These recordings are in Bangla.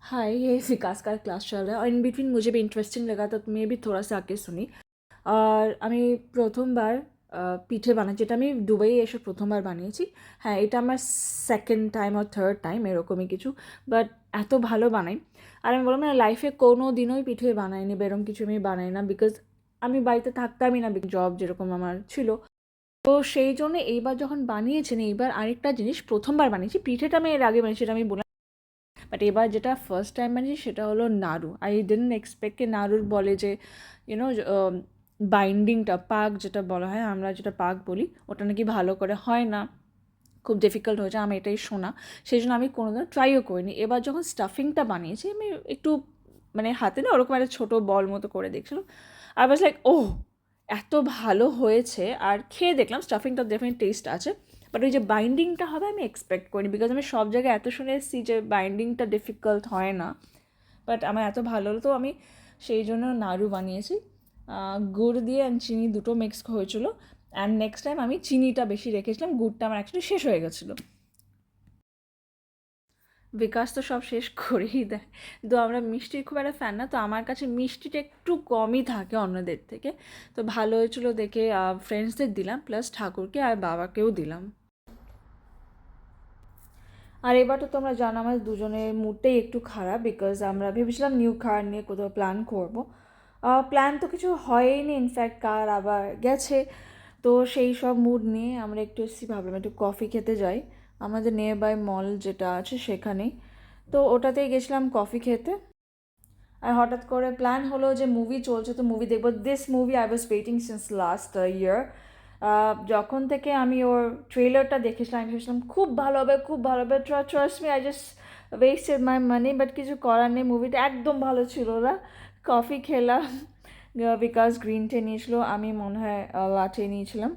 हाय, ये विकास का क्लास चल रहा है और इन बिटवीन मुझे भी इंटरेस्टिंग लगा तो मैं भी थोड़ा सा आके শুনি। আর আমি প্রথমবার পিঠে বানাচ্ছি, এটা আমি দুবাই এসে প্রথমবার বানিয়েছি। হ্যাঁ, এটা আমার সেকেন্ড টাইম আর থার্ড টাইম এরকমই কিছু, বাট এত ভালো বানাই। আর আমি বললাম না, লাইফে কোনো দিনই পিঠে বানাইনি বা এরকম কিছু আমি বানাই না, বিকজ আমি বাড়িতে থাকতামই না, জব যেরকম আমার ছিল। তো সেই জন্য এইবার যখন বানিয়েছেন, এইবার আরেকটা জিনিস প্রথমবার বানিয়েছি। পিঠেটা আমি এর আগে বানিয়েছি, সেটা আমি বললাম, বাট এবার যেটা ফার্স্ট টাইম বানিয়েছি সেটা হলো নাড়ু। আই ডিডন্ট এক্সপেক্ট কে নাড়ুর বলে যে ইউনো বাইন্ডিংটা, পাক যেটা বলা হয়, আমরা যেটা পাক বলি, ওটা নাকি ভালো করে হয় না, খুব ডিফিকাল্ট হয়েছে, আমি এটাই শোনা। সেই জন্য আমি কোনোদিন ট্রাইও করিনি। এবার যখন স্টাফিংটা বানিয়েছি, আমি একটু মানে হাতে না ওরকম একটা ছোটো বল মতো করে দেখছিলাম। আই ওয়াজ লাইক, ওহ, এত ভালো হয়েছে। আর খেয়ে দেখলাম স্টাফিংটা ডেফিনেট টেস্ট আছে, বাট ওই যে বাইন্ডিংটা হবে আমি এক্সপেক্ট করিনি, বিকজ আমি সব জায়গায় এত শুনে এসেছি যে বাইন্ডিংটা ডিফিকাল্ট হয় না, বাট আমার এত ভালো হলো। তো আমি সেই জন্য নাড়ু বানিয়েছি। গুড় দিয়ে অ্যান্ড চিনি দুটো মিক্স হয়েছিলো। অ্যান্ড নেক্সট টাইম আমি চিনিটা বেশি রেখেছিলাম, গুড়টা আমার অ্যাকচুয়ালি শেষ হয়ে গেছিলো। বিকাশ তো সব শেষ করেই দেয়। তো আমরা মিষ্টির খুব একটা ফ্যান না, তো আমার কাছে মিষ্টিটা একটু কমই থাকে অন্যদের থেকে। তো ভালো হয়েছিলো দেখে ফ্রেন্ডসদের দিলাম, প্লাস ঠাকুরকে আর বাবাকেও দিলাম। আর এবার তো তোমরা জানো আমার দুজনের মুডটাই একটু খারাপ, বিকজ আমরা ভেবেছিলাম নিউ কার নিয়ে কোথাও প্ল্যান করবো। প্ল্যান তো কিছু হয়নি, ইনফ্যাক্ট কার আবার গেছে। তো সেই সব মুড নিয়ে আমরা একটু এসেছি, ভাবলাম একটু কফি খেতে যাই আমাদের নিয়ার বাই মল যেটা আছে সেখানেই। তো ওটাতেই গেছিলাম কফি খেতে। আর হঠাৎ করে প্ল্যান হলো যে মুভি চলছে, তো মুভি দেখবো। This movie I was waiting since last year. যখন থেকে আমি ওর ট্রেলারটা দেখেছিলাম, আমি ভেবেছিলাম খুব ভালো হবে, খুব ভালো হবে, trust me, I just wasted my money. But কিছু করার নেই, মুভিটা একদম ভালো ছিল না। কফি খেলাম, বিকাশ গ্রিন টে নিয়েছিল, আমি মনে হয় লাটে নিয়েছিলাম।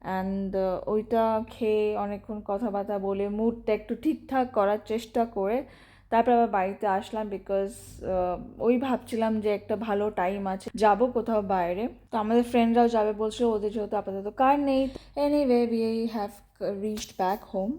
অ্যান্ড ওইটা খেয়ে অনেকক্ষণ কথাবার্তা বলে মুডটা একটু ঠিকঠাক করার চেষ্টা করে তারপর আবার বাড়িতে আসলাম, বিকজ ওই ভাবছিলাম যে একটা ভালো টাইম আছে, যাব কোথাও বাইরে। তো আমাদের ফ্রেন্ডরাও যাবে বলছিল, ওদের যেহেতু আপাতত কার নেই। Anyway, we have reached back home.